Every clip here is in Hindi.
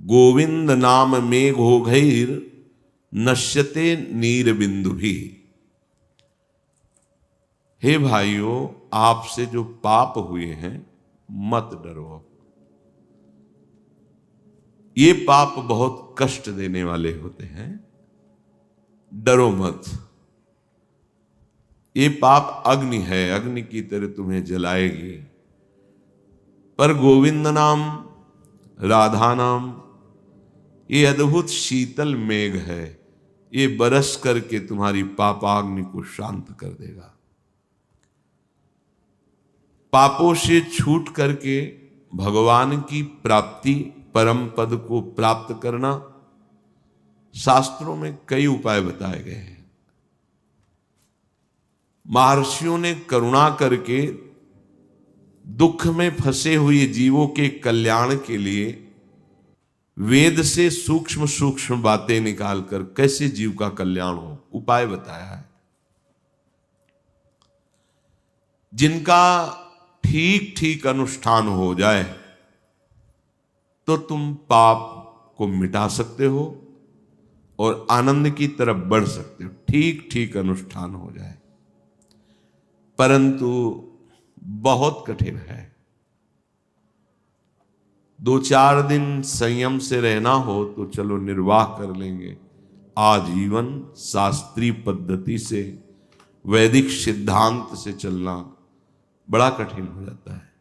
गोविंद नाम मेघो घैर नश्यते नीर बिंदु भी। हे भाइयों, आपसे जो पाप हुए हैं मत डरो। ये पाप बहुत कष्ट देने वाले होते हैं, डरो मत। ये पाप अग्नि है, अग्नि की तरह तुम्हें जलाएगी। पर गोविंद नाम, राधा नाम, ये अद्भुत शीतल मेघ है, ये बरस करके तुम्हारी पापाग्नि को शांत कर देगा। पापों से छूट करके भगवान की प्राप्ति, परम पद को प्राप्त करना, शास्त्रों में कई उपाय बताए गए हैं। महर्षियों ने करुणा करके दुख में फंसे हुए जीवों के कल्याण के लिए वेद से सूक्ष्म सूक्ष्म बातें निकालकर कैसे जीव का कल्याण हो, उपाय बताया है। जिनका ठीक ठीक अनुष्ठान हो जाए तो तुम पाप को मिटा सकते हो और आनंद की तरफ बढ़ सकते हो, ठीक ठीक अनुष्ठान हो जाए। परंतु बहुत कठिन है। 2-4 दिन संयम से रहना हो तो चलो निर्वाह कर लेंगे। आजीवन शास्त्रीय पद्धति से, वैदिक सिद्धांत से चलना बड़ा कठिन हो जाता है।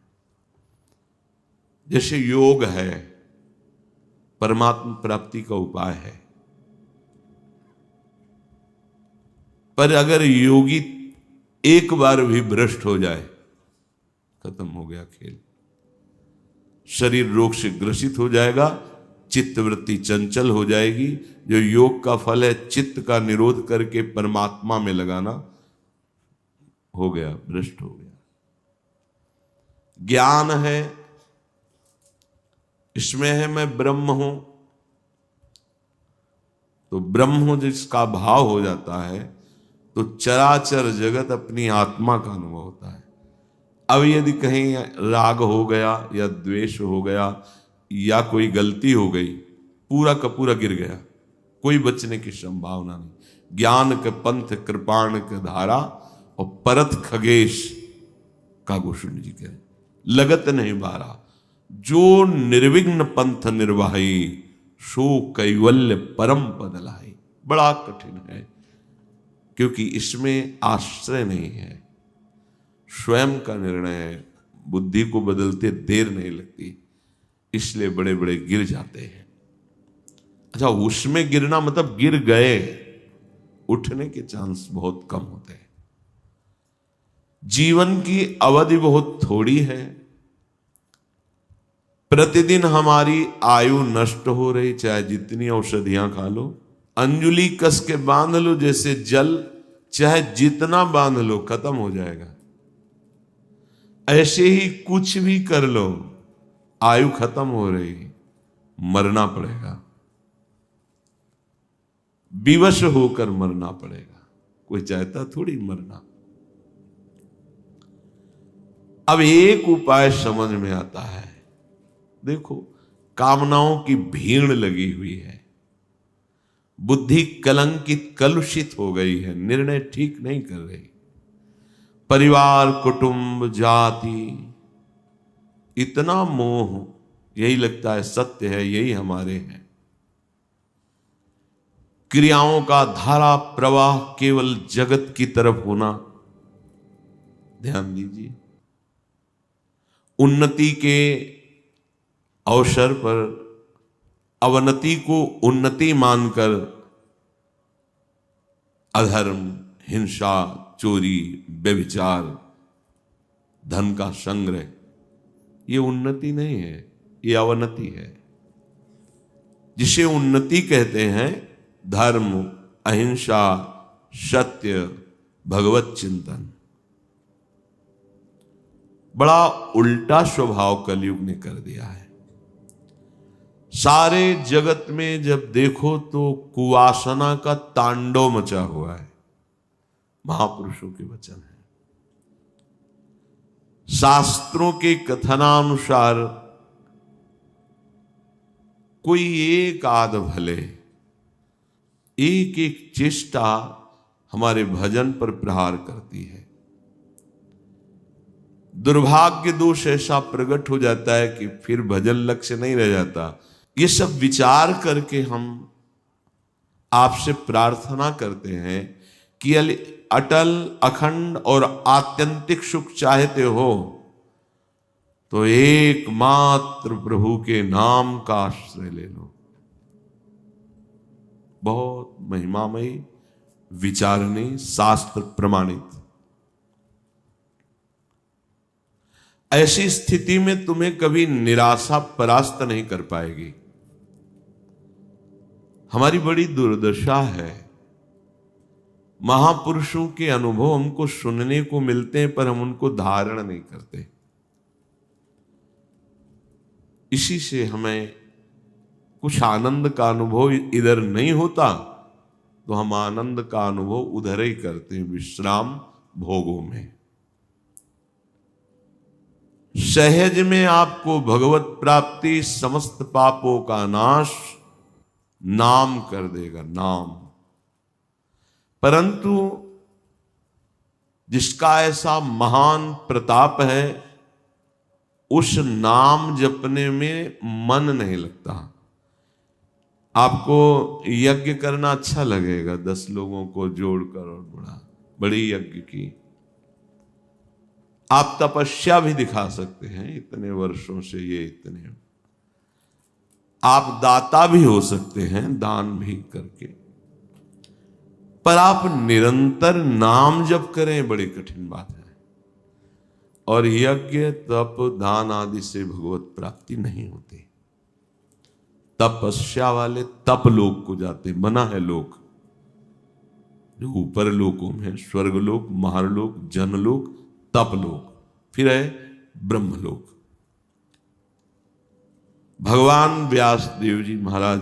जैसे योग है, परमात्मा प्राप्ति का उपाय है, पर अगर योगी एक बार भी भ्रष्ट हो जाए, खत्म हो गया खेल। शरीर रोग से ग्रसित हो जाएगा, चित्तवृत्ति चंचल हो जाएगी। जो योग का फल है चित्त का निरोध करके परमात्मा में लगाना, हो गया, भ्रष्ट हो गया। ज्ञान है, इसमें है मैं ब्रह्म हूं, तो ब्रह्म जिसका भाव हो जाता है तो चराचर जगत अपनी आत्मा का अनुभव होता है। अब यदि कहीं राग हो गया या द्वेष हो गया या कोई गलती हो गई, पूरा का पूरा गिर गया, कोई बचने की संभावना नहीं। ज्ञान के पंथ कृपाण के धारा और परत खगेश का गोस्वामी जी कह, लगत नहीं बारा, जो निर्विघ्न पंथ निर्वाही, सो कैवल्य परम पद लाई। बड़ा कठिन है, क्योंकि इसमें आश्रय नहीं है, स्वयं का निर्णय है। बुद्धि को बदलते देर नहीं लगती, इसलिए बड़े बड़े गिर जाते हैं। अच्छा, उसमें गिरना मतलब गिर गए, उठने के चांस बहुत कम होते हैं। जीवन की अवधि बहुत थोड़ी है, प्रतिदिन हमारी आयु नष्ट हो रही, चाहे जितनी औषधियां खा लो, अंजुली कस के बांध लो जैसे जल, चाहे जितना बांध लो खत्म हो जाएगा। ऐसे ही कुछ भी कर लो, आयु खत्म हो रही, मरना पड़ेगा, विवश होकर मरना पड़ेगा। कोई चाहता थोड़ी मरना। अब एक उपाय समझ में आता है। देखो, कामनाओं की भीड़ लगी हुई है, बुद्धि कलंकित कलुषित हो गई है, निर्णय ठीक नहीं कर रही। परिवार, कुटुंब, जाति, इतना मोह, यही लगता है सत्य है, यही हमारे हैं। क्रियाओं का धारा प्रवाह केवल जगत की तरफ होना। ध्यान दीजिए, उन्नति के अवसर पर अवनति को उन्नति मानकर अधर्म, हिंसा, चोरी, व्यभिचार, धन का संग्रह, ये उन्नति नहीं है, ये अवनति है। जिसे उन्नति कहते हैं धर्म, अहिंसा, सत्य, भगवत चिंतन। बड़ा उल्टा स्वभाव कलयुग ने कर दिया है। सारे जगत में जब देखो तो कुवासना का तांडव मचा हुआ है। महापुरुषों के वचन है, शास्त्रों के कथनानुसार कोई एक आध भले, एक एक चेष्टा हमारे भजन पर प्रहार करती है। दुर्भाग्य दोष ऐसा प्रकट हो जाता है कि फिर भजन लक्ष्य नहीं रह जाता। ये सब विचार करके हम आपसे प्रार्थना करते हैं कि अटल, अखंड और आत्यंतिक सुख चाहते हो तो एकमात्र प्रभु के नाम का आश्रय ले लो। बहुत महिमामयी, विचारणी, शास्त्र प्रमाणित। ऐसी स्थिति में तुम्हें कभी निराशा परास्त नहीं कर पाएगी। हमारी बड़ी दुर्दशा है, महापुरुषों के अनुभव हमको सुनने को मिलते हैं पर हम उनको धारण नहीं करते। इसी से हमें कुछ आनंद का अनुभव इधर नहीं होता तो हम आनंद का अनुभव उधर ही करते हैं, विश्राम भोगों में। सहज में आपको भगवत प्राप्ति, समस्त पापों का नाश नाम कर देगा, नाम। परंतु जिसका ऐसा महान प्रताप है, उस नाम जपने में मन नहीं लगता। आपको यज्ञ करना अच्छा लगेगा, 10 लोगों को जोड़कर और बड़ी यज्ञ की। आप तपस्या भी दिखा सकते हैं, इतने वर्षों से ये इतने। आप दाता भी हो सकते हैं, दान भी करके। पर आप निरंतर नाम जप करें, बड़ी कठिन बात है। और यज्ञ, तप, दान आदि से भगवत प्राप्ति नहीं होती। तपस्या वाले तप लोक को जाते, मना है लोक जो ऊपर लोकों में, स्वर्गलोक, महारलोक, जनलोक, तपलोक, फिर है ब्रह्मलोक। भगवान व्यास देव जी महाराज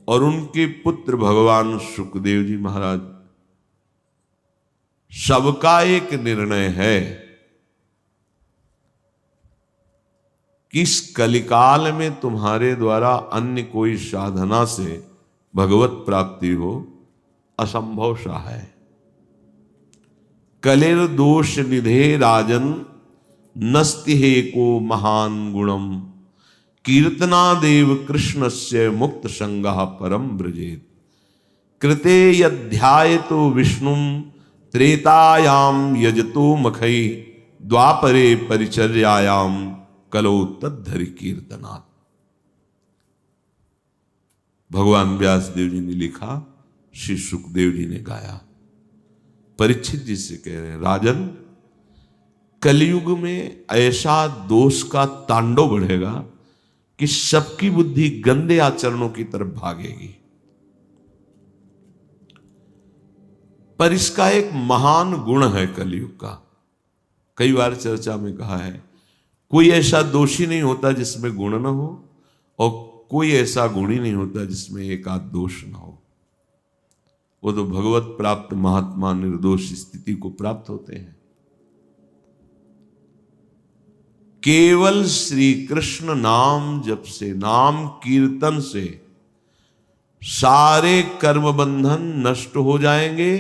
और उनके पुत्र भगवान सुखदेव जी महाराज, सबका एक निर्णय है कि इस कलिकाल में तुम्हारे द्वारा अन्य कोई साधना से भगवत प्राप्ति हो असंभव सा है। कलेर दोष निधे राजन नस्ति हे को महान गुणम, कीर्तना देव कृष्णस्य मुक्त संगः परम ब्रजेत। कृते यध्यायतो विष्णुम त्रेतायाम यजतो मखई, द्वापरे परिचर्यायाम कलो तद्धरि कीर्तनात्। भगवान व्यास देव जी ने लिखा, श्री सुखदेव जी ने गाया। परीक्षित जी से कह रहे हैं, राजन, कलयुग में ऐसा दोष का तांडव बढ़ेगा कि सबकी बुद्धि गंदे आचरणों की तरफ भागेगी। पर इसका एक महान गुण है कलयुग का। कई बार चर्चा में कहा है, कोई ऐसा दोषी नहीं होता जिसमें गुण न हो, और कोई ऐसा गुणी नहीं होता जिसमें एक आध दोष न हो। वो तो भगवत प्राप्त महात्मा निर्दोष स्थिति को प्राप्त होते हैं। केवल श्री कृष्ण नाम जप से, नाम कीर्तन से सारे कर्म बंधन नष्ट हो जाएंगे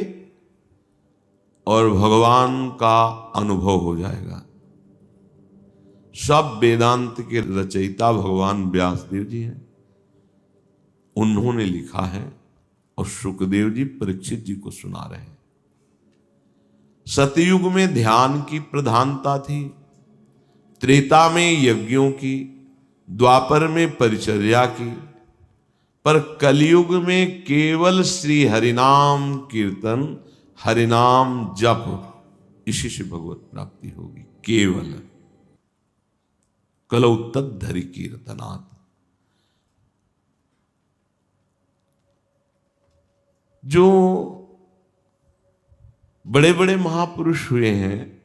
और भगवान का अनुभव हो जाएगा। सब वेदांत के रचयिता भगवान व्यासदेव जी हैं, उन्होंने लिखा है और सुखदेव जी परीक्षित जी को सुना रहे हैं। सतयुग में ध्यान की प्रधानता थी, त्रेता में यज्ञों की, द्वापर में परिचर्या की, पर कलयुग में केवल श्री हरिनाम कीर्तन, हरिनाम जप, इसी से भगवत प्राप्ति होगी। केवल कलौ तद्धरि कीर्तनात्। जो बड़े बड़े महापुरुष हुए हैं,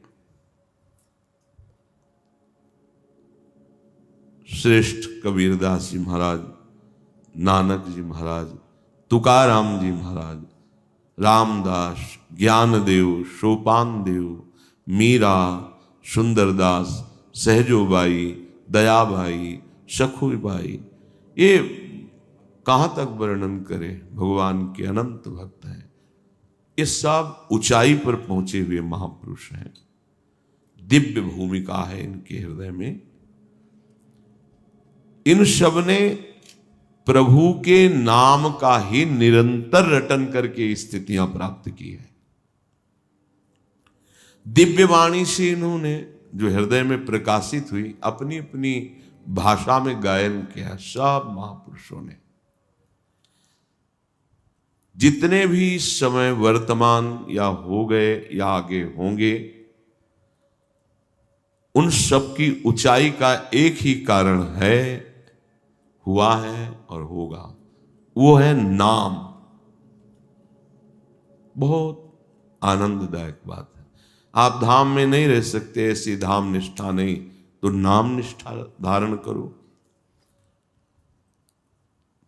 श्रेष्ठ कबीरदास जी महाराज, नानक जी महाराज, तुकाराम जी महाराज, रामदास, ज्ञानदेव, सोपान देव, मीरा, सुंदरदास, सहजोबाई, दयाबाई, सखुबाई, ये कहां तक वर्णन करे, भगवान के अनंत भक्त हैं, ये सब ऊंचाई पर पहुंचे हुए महापुरुष हैं। दिव्य भूमिका है इनके हृदय में। इन सब ने प्रभु के नाम का ही निरंतर रटन करके स्थितियां प्राप्त की है। दिव्य वाणी से इन्होंने जो हृदय में प्रकाशित हुई, अपनी अपनी भाषा में गायन किया। सब महापुरुषों ने जितने भी समय वर्तमान या हो गए या आगे होंगे, उन सब की ऊंचाई का एक ही कारण है, हुआ है और होगा, वो है नाम। बहुत आनंददायक बात है। आप धाम में नहीं रह सकते, ऐसी धाम निष्ठा नहीं, तो नाम निष्ठा धारण करो।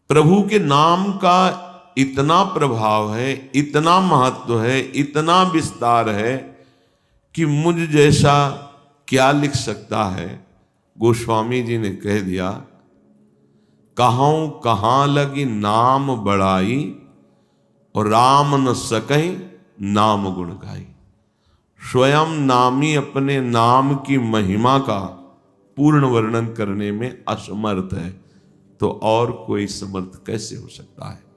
प्रभु के नाम का इतना प्रभाव है, इतना महत्व है, इतना विस्तार है कि मुझ जैसा क्या लिख सकता है। गोस्वामी जी ने कह दिया, कहूं कहां लगी नाम बड़ाई, और राम न सकई नाम गुण गाई। स्वयं नामी अपने नाम की महिमा का पूर्ण वर्णन करने में असमर्थ है, तो और कोई समर्थ कैसे हो सकता है।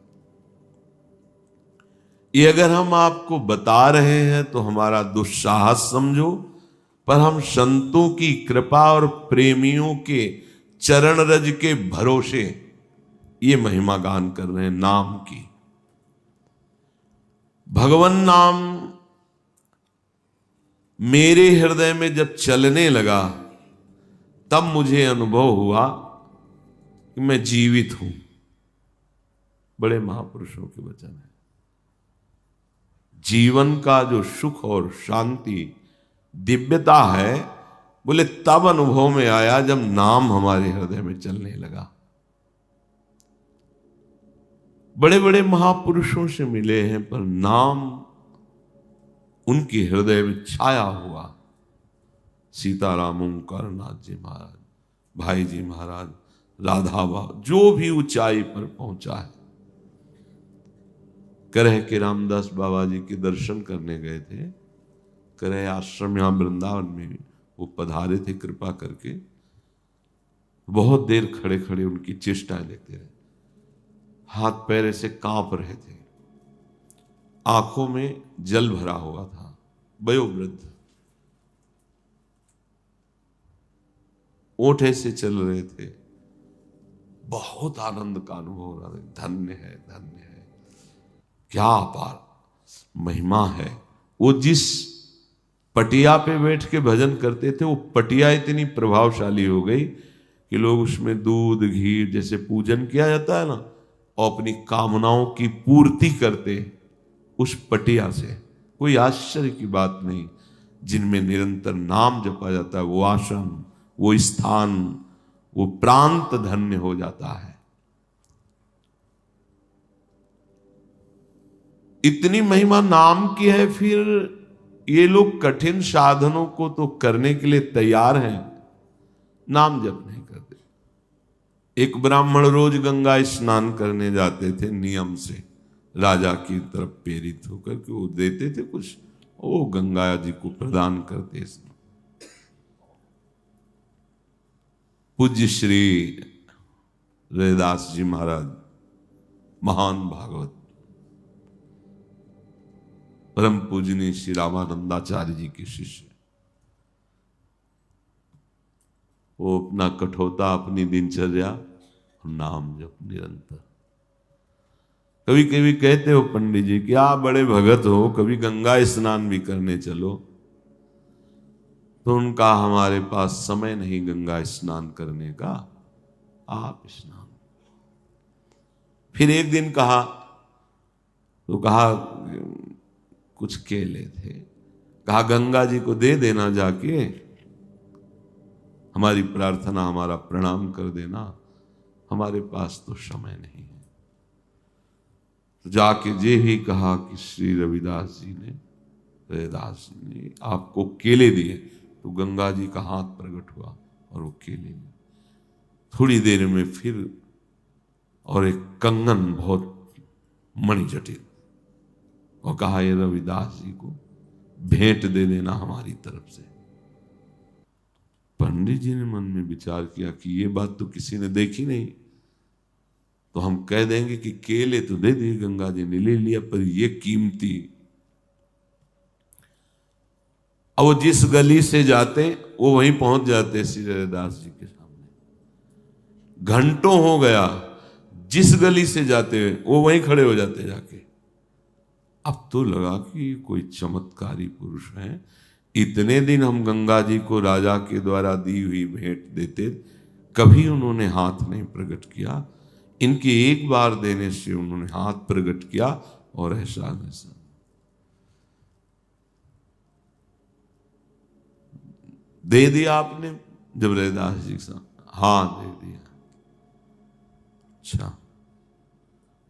ये अगर हम आपको बता रहे हैं तो हमारा दुस्साहस समझो, पर हम संतों की कृपा और प्रेमियों के चरण रज के भरोसे ये महिमा गान कर रहे हैं नाम की। भगवान नाम मेरे हृदय में जब चलने लगा, तब मुझे अनुभव हुआ कि मैं जीवित हूं। बड़े महापुरुषों के वचन है। जीवन का जो सुख और शांति, दिव्यता है, बोले तब अनुभव में आया जब नाम हमारे हृदय में चलने लगा। बड़े बड़े महापुरुषों से मिले हैं, पर नाम उनके हृदय में छाया हुआ। सीताराम ओंकारनाथ जी महाराज, भाई जी महाराज, राधा बाबा, जो भी ऊंचाई पर पहुंचा है। करह के रामदास बाबा जी के दर्शन करने गए थे। करह आश्रम यहां वृंदावन में वो पधारे थे कृपा करके। बहुत देर खड़े खड़े उनकी चेष्टाएं देखते रहे। हाथ पैर ऐसे कांप रहे थे, आंखों में जल भरा हुआ था। वयोवृद्ध, ओठ ऐसे चल रहे थे। बहुत आनंद का अनुभव हो रहा था। धन्य है, धन्य है, क्या अपार महिमा है। वो जिस पटिया पे बैठ के भजन करते थे, वो पटिया इतनी प्रभावशाली हो गई कि लोग उसमें दूध घी जैसे पूजन किया जाता है ना, और अपनी कामनाओं की पूर्ति करते उस पटिया से। कोई आश्चर्य की बात नहीं। जिनमें निरंतर नाम जपा जाता है, वो आश्रम, वो स्थान, वो प्रांत धन्य हो जाता है। इतनी महिमा नाम की है, फिर ये लोग कठिन साधनों को तो करने के लिए तैयार हैं, नाम जप नहीं करते। एक ब्राह्मण रोज गंगा स्नान करने जाते थे नियम से, राजा की तरफ प्रेरित होकर के वो देते थे कुछ, वो गंगा जी को प्रदान करते। पूज्य श्री रविदास जी महाराज, महान भागवत, परम पूजनीय श्री रामानंदाचार्य जी के शिष्य, वो अपना कठोरता, अपनी दिनचर्या, नाम जप निरंतर। कभी कभी कहते हो पंडित जी कि आप बड़े भगत हो, कभी गंगा स्नान भी करने चलो। तो उनका, हमारे पास समय नहीं गंगा स्नान करने का, आप स्नान। फिर एक दिन कहा, तो कहा कुछ केले थे, कहा गंगा जी को दे देना जाके, हमारी प्रार्थना, हमारा प्रणाम कर देना, हमारे पास तो समय नहीं है। तो जाके जे ही कहा कि श्री रविदास जी ने आपको केले दिए, तो गंगा जी का हाथ प्रकट हुआ और वो केले लिए। थोड़ी देर में फिर और एक कंगन बहुत मणिजटिल, और कहा ये रविदास जी को भेंट दे देना हमारी तरफ से। पंडित जी ने मन में विचार किया कि ये बात तो किसी ने देखी नहीं, तो हम कह देंगे कि केले तो दे दिए, गंगा जी ने ले लिया, पर ये कीमती। अब वो जिस गली से जाते वो वहीं पहुंच जाते श्री रविदास जी के सामने। घंटों हो गया, जिस गली से जाते वो वहीं खड़े हो जाते जाके। अब तो लगा कि कोई चमत्कारी पुरुष है। इतने दिन हम गंगा जी को राजा के द्वारा दी हुई भेंट देते, कभी उन्होंने हाथ नहीं प्रकट किया। इनके एक बार देने से उन्होंने हाथ प्रकट किया और ऐसा ऐसा दे दिया आपने। जब रविदास जी का हाँ दे दिया। अच्छा,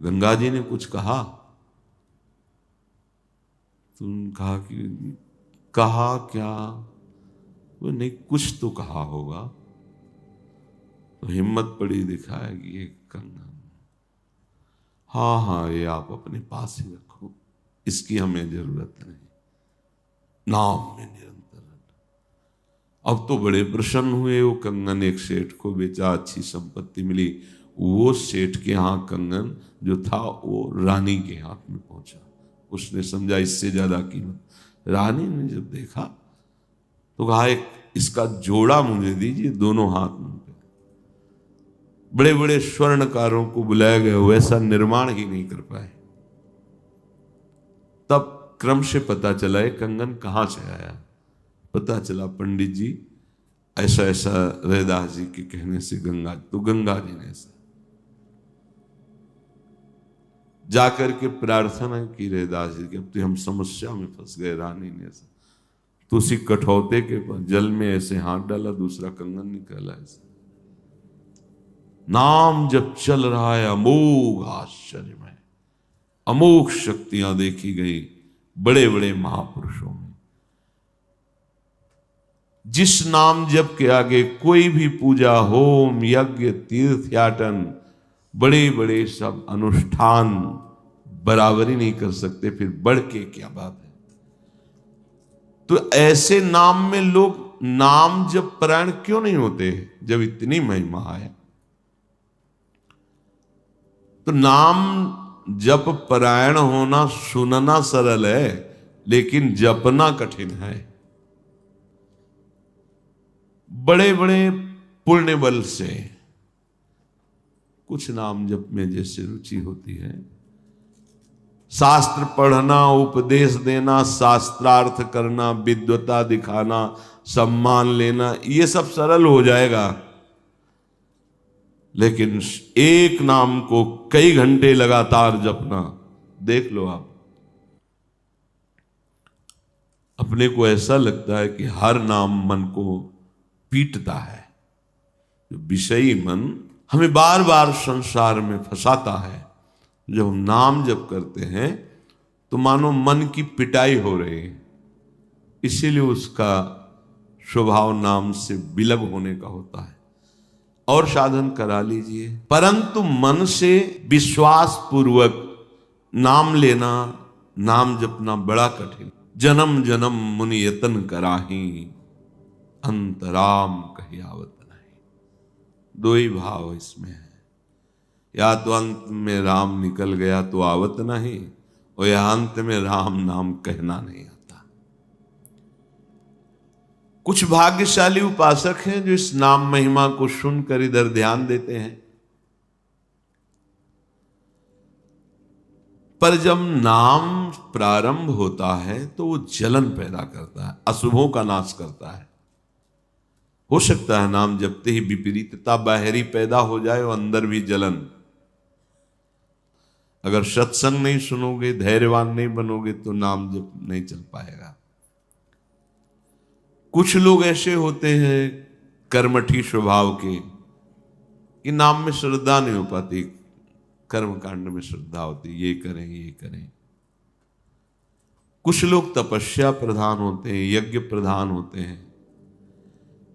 गंगा जी ने कुछ कहा? तुम कहा कि कहा क्या? वो नहीं, कुछ तो कहा होगा। तो हिम्मत पड़ी दिखाएगी ये कंगन। हाँ हाँ, ये आप अपने पास ही रखो, इसकी हमें जरूरत नहीं, नाम में निरंतर। अब तो बड़े प्रसन्न हुए। वो कंगन एक सेठ को बेचा, अच्छी संपत्ति मिली। वो सेठ के यहाँ कंगन जो था वो रानी के हाथ में पहुंचा। उसने समझा इससे ज्यादा कीमत। रानी ने जब देखा तो कहा एक इसका जोड़ा मुझे दीजिए, दोनों हाथ में। बड़े बड़े स्वर्णकारों को बुलाया गया, वैसा निर्माण ही नहीं कर पाए। तब क्रम से पता चला ये कंगन कहां से आया। पता चला पंडित जी ऐसा ऐसा रविदास जी के कहने से गंगा जी ने ऐसा जाकर के प्रार्थना की रविदास जी की, अब तो हम समस्या में फंस गए। रानी ने ऐसा तो उसी कठौते के जल में ऐसे हाथ डाला, दूसरा कंगन निकाला। ऐसा नाम जब चल रहा है अमोघ आश्चर्य में, अमोघ शक्तियां देखी गई बड़े बड़े महापुरुषों में। जिस नाम जप के आगे कोई भी पूजा, होम, यज्ञ, तीर्थयाटन, बड़े बड़े सब अनुष्ठान बराबरी नहीं कर सकते, फिर बढ़ के क्या बात है। तो ऐसे नाम में लोग नाम जप परायण क्यों नहीं होते जब इतनी महिमा है? तो नाम जप परायण होना सुनना सरल है, लेकिन जपना कठिन है। बड़े बड़े पुण्य बल से कुछ नाम जप में जैसे रुचि होती है, शास्त्र पढ़ना, उपदेश देना, शास्त्रार्थ करना, विद्वता दिखाना, सम्मान लेना, ये सब सरल हो जाएगा। लेकिन एक नाम को कई घंटे लगातार जपना, देख लो आप। अपने को ऐसा लगता है कि हर नाम मन को पीटता है। विषयी मन हमें बार बार संसार में फंसाता है। जब हम नाम जप करते हैं तो मानो मन की पिटाई हो रही है, इसीलिए उसका स्वभाव नाम से विलग होने का होता है। और साधन करा लीजिए, परंतु मन से विश्वास पूर्वक नाम लेना, नाम जपना बड़ा कठिन। जन्म जन्म मुनि यतन कराही, अंतराम कही आवत नहीं। दो ही भाव इसमें है, या तो अंत में राम निकल गया तो आवत नहीं, और या अंत में राम नाम कहना नहीं आता। कुछ भाग्यशाली उपासक हैं जो इस नाम महिमा को सुनकर इधर ध्यान देते हैं, पर जब नाम प्रारंभ होता है तो वो जलन पैदा करता है, अशुभों का नाश करता है। हो सकता है नाम जपते ही विपरीतता बाहरी पैदा हो जाए और अंदर भी जलन। अगर सत्संग नहीं सुनोगे, धैर्यवान नहीं बनोगे तो नाम जप नहीं चल पाएगा। कुछ लोग ऐसे होते हैं कर्मठी स्वभाव के कि नाम में श्रद्धा नहीं हो पाती, कर्म कांड में श्रद्धा होती, ये करें ये करें। कुछ लोग तपस्या प्रधान होते हैं, यज्ञ प्रधान होते हैं।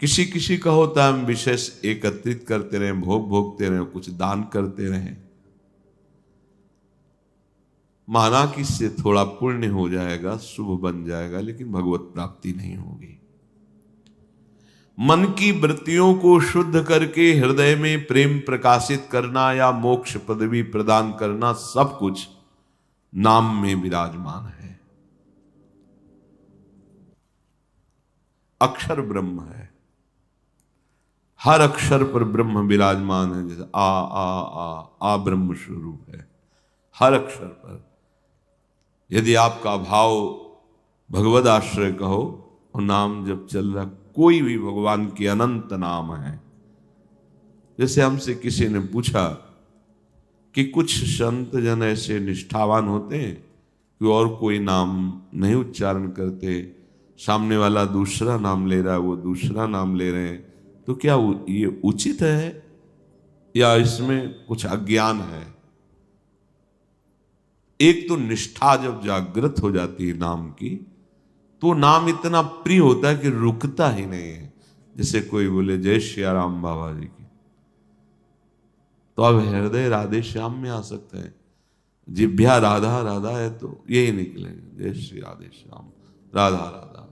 किसी का होता है हम विशेष एकत्रित करते रहें, भोग भोगते रहें, कुछ दान करते रहें। माना कि इससे थोड़ा पुण्य हो जाएगा, शुभ बन जाएगा, लेकिन भगवत प्राप्ति नहीं होगी। मन की वृत्तियों को शुद्ध करके हृदय में प्रेम प्रकाशित करना या मोक्ष पदवी प्रदान करना, सब कुछ नाम में विराजमान है। अक्षर ब्रह्म है, हर अक्षर पर ब्रह्म विराजमान है। जैसे आ ब्रह्म स्वरूप है हर अक्षर पर। यदि आपका भाव भगवद आश्रय का हो और नाम जब चल रहा, कोई भी भगवान के अनंत नाम है। जैसे हमसे किसी ने पूछा कि कुछ संत जन ऐसे निष्ठावान होते हैं कि और कोई नाम नहीं उच्चारण करते, सामने वाला दूसरा नाम ले रहा है, वो दूसरा नाम ले रहे हैं, तो क्या ये उचित है या इसमें कुछ अज्ञान है? एक तो निष्ठा जब जागृत हो जाती है नाम की, तो नाम इतना प्रिय होता है कि रुकता ही नहीं है। जैसे कोई बोले जय श्री राम बाबा जी की, तो अब हृदय राधे श्याम में आ सकते हैं। जिभ्या राधा राधा है तो यही निकलेंगे, जय श्री राधे श्याम, राधा राधा।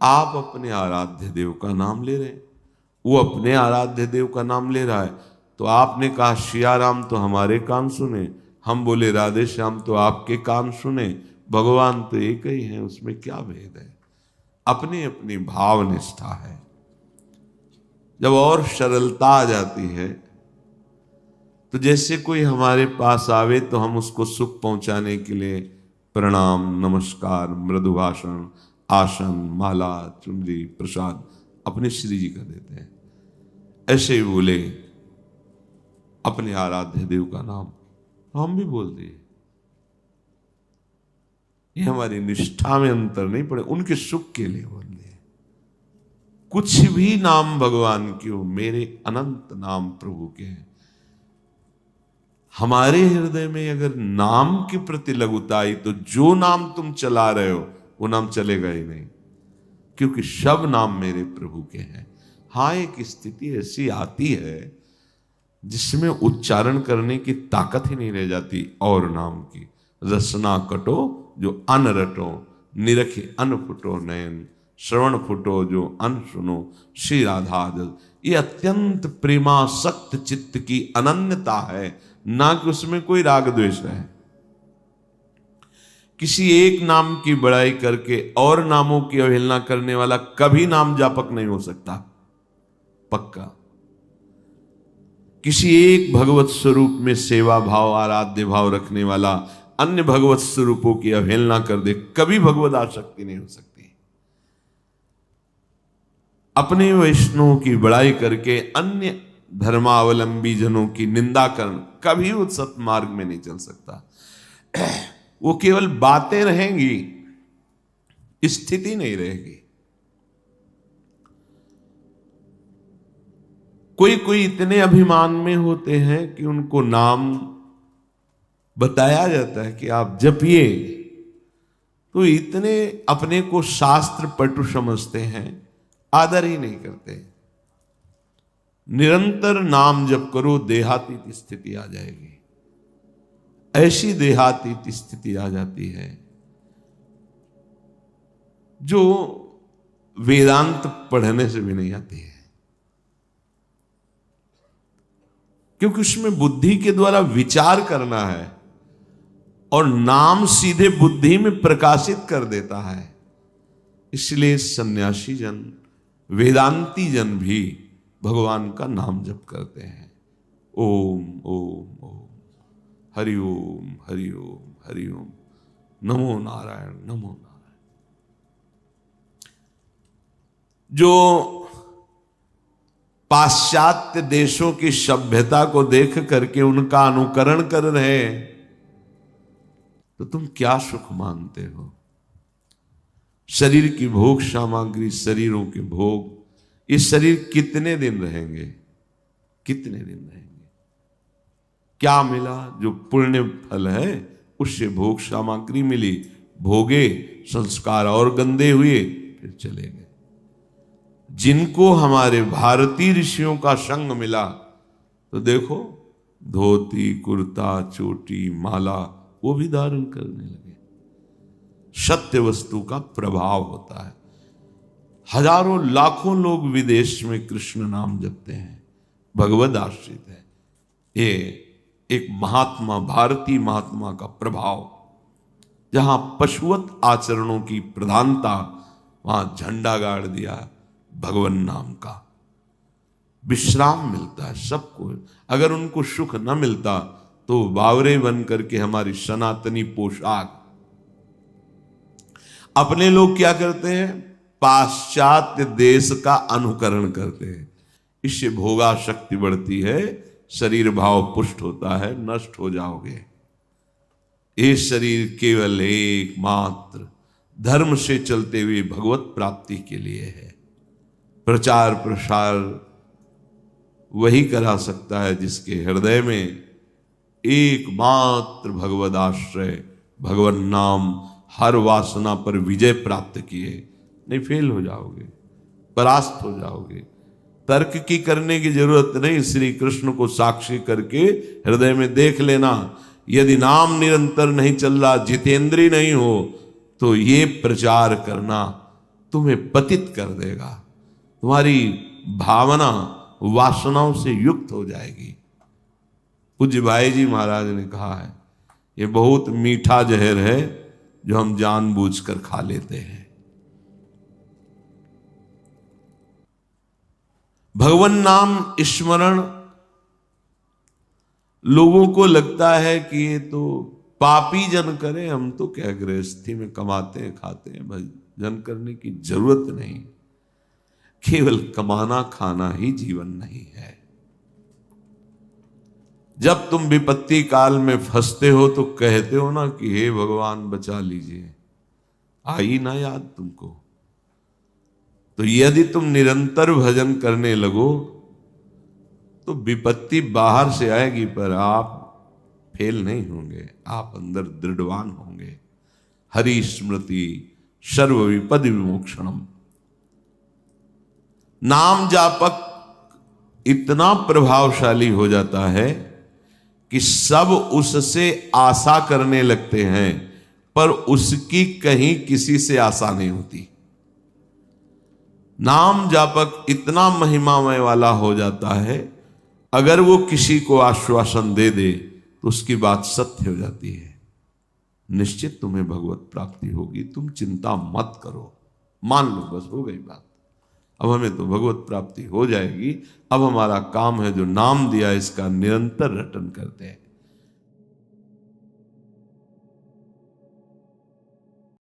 आप अपने आराध्य देव का नाम ले रहे हैं, वो अपने आराध्य देव का नाम ले रहा है। तो आपने कहा श्रिया राम तो हमारे कान सुने, हम बोले राधे श्याम तो आपके कान सुने। भगवान तो एक ही है, उसमें क्या भेद है? अपनी अपनी भाव निष्ठा है। जब और सरलता आ जाती है, तो जैसे कोई हमारे पास आवे तो हम उसको सुख पहुंचाने के लिए प्रणाम, नमस्कार, मृदु भाषण, आसन, माला, चुनरी, प्रसाद अपने श्री जी का देते हैं। ऐसे ही बोले अपने आराध्य देव का नाम, हम भी बोल दिए। ये हमारी निष्ठा में अंतर नहीं पड़े, उनके सुख के लिए बोल दिए। कुछ भी नाम भगवान के हो, मेरे अनंत नाम प्रभु के हैं। हमारे हृदय में अगर नाम के प्रति लघुता आई तो जो नाम तुम चला रहे हो वो नाम चलेगा ही नहीं, क्योंकि सब नाम मेरे प्रभु के हैं। हाँ, एक स्थिति ऐसी आती है जिसमें उच्चारण करने की ताकत ही नहीं रह जाती और नाम की। रसना कटो जो अन रटो, निरखे अन फुटो नयन, श्रवण फुटो जो अन सुनो, श्री राधा जल। ये अत्यंत प्रेमासक्त चित्त की अनन्यता है, ना कि उसमें कोई राग द्वेष है। किसी एक नाम की बड़ाई करके और नामों की अवहेलना करने वाला कभी नाम जापक नहीं हो सकता, पक्का। किसी एक भगवत स्वरूप में सेवा भाव, आराध्य भाव रखने वाला अन्य भगवत स्वरूपों की अवहेलना कर दे, कभी भगवत आसक्ति नहीं हो सकती। अपने वैष्णव की बड़ाई करके अन्य धर्मावलंबी जनों की निंदा करना कभी उस सत्मार्ग में नहीं चल सकता। वो केवल बातें रहेंगी, स्थिति नहीं रहेगी। कोई कोई इतने अभिमान में होते हैं कि उनको नाम बताया जाता है कि आप जपिए, तो इतने अपने को शास्त्र पटु समझते हैं, आदर ही नहीं करते। निरंतर नाम जप करो, देहातीत स्थिति आ जाएगी। ऐसी देहातीत स्थिति आ जाती है जो वेदांत पढ़ने से भी नहीं आती है, क्योंकि उसमें बुद्धि के द्वारा विचार करना है और नाम सीधे बुद्धि में प्रकाशित कर देता है। इसलिए सन्यासी जन, वेदांती जन भी भगवान का नाम जप करते हैं। ओम ओम ओम, हरि ओम हरि ओम हरि ओम, नमो नारायण नमो नारायण। जो पाश्चात्य देशों की सभ्यता को देख करके उनका अनुकरण कर रहे हैं, तो तुम क्या सुख मानते हो? शरीर की भोग सामग्री, शरीरों के भोग, ये शरीर कितने दिन रहेंगे? कितने दिन रहेंगे? क्या मिला? जो पुण्य फल है उससे भोग सामग्री मिली, भोगे, संस्कार और गंदे हुए, फिर चले गए। जिनको हमारे भारतीय ऋषियों का संग मिला, तो देखो धोती, कुर्ता, चोटी, माला वो भी धारण करने लगे। सत्य वस्तु का प्रभाव होता है। हजारों लाखों लोग विदेश में कृष्ण नाम जपते हैं, भगवद आश्रित है। ये एक महात्मा, भारतीय महात्मा का प्रभाव। जहां पशुवत आचरणों की प्रधानता, वहां झंडा गाड़ दिया भगवान नाम का। विश्राम मिलता है सबको। अगर उनको सुख न मिलता तो बावरे बन करके हमारी सनातनी पोशाक। अपने लोग क्या करते हैं? पाश्चात्य देश का अनुकरण करते हैं। इससे भोगा शक्ति बढ़ती है, शरीर भाव पुष्ट होता है, नष्ट हो जाओगे। ये शरीर केवल एकमात्र धर्म से चलते हुए भगवत प्राप्ति के लिए है। प्रचार प्रसार वही करा सकता है जिसके हृदय में एकमात्र भगवद आश्रय, भगवान नाम हर वासना पर विजय प्राप्त किए। नहीं, फेल हो जाओगे, परास्त हो जाओगे। तर्क की करने की जरूरत नहीं। श्री कृष्ण को साक्षी करके हृदय में देख लेना। यदि नाम निरंतर नहीं चल रहा, जितेंद्रीय नहीं हो, तो ये प्रचार करना तुम्हें पतित कर देगा। तुम्हारी भावना वासनाओं से युक्त हो जाएगी। पूज्य भाई जी महाराज ने कहा है, ये बहुत मीठा जहर है जो हम जानबूझकर खा लेते हैं। भगवान नाम स्मरण, लोगों को लगता है कि ये तो पापी जन करे, हम तो क्या गृहस्थी में कमाते हैं खाते हैं, भजन करने की जरूरत नहीं। केवल कमाना खाना ही जीवन नहीं है। जब तुम विपत्ति काल में फंसते हो तो कहते हो ना कि हे भगवान बचा लीजिए, आई ना याद तुमको। तो यदि तुम निरंतर भजन करने लगो तो विपत्ति बाहर से आएगी, पर आप फेल नहीं होंगे, आप अंदर दृढ़वान होंगे। हरि स्मृति सर्व विपद विमोक्षणम। नाम जापक इतना प्रभावशाली हो जाता है कि सब उससे आशा करने लगते हैं, पर उसकी कहीं किसी से आशा नहीं होती। नाम जापक इतना महिमामय वाला हो जाता है, अगर वो किसी को आश्वासन दे दे तो उसकी बात सत्य हो जाती है। निश्चित तुम्हें भगवत प्राप्ति होगी, तुम चिंता मत करो, मान लो, बस हो गई बात। अब हमें तो भगवत प्राप्ति हो जाएगी। अब हमारा काम है जो नाम दिया इसका निरंतर रटन करते हैं।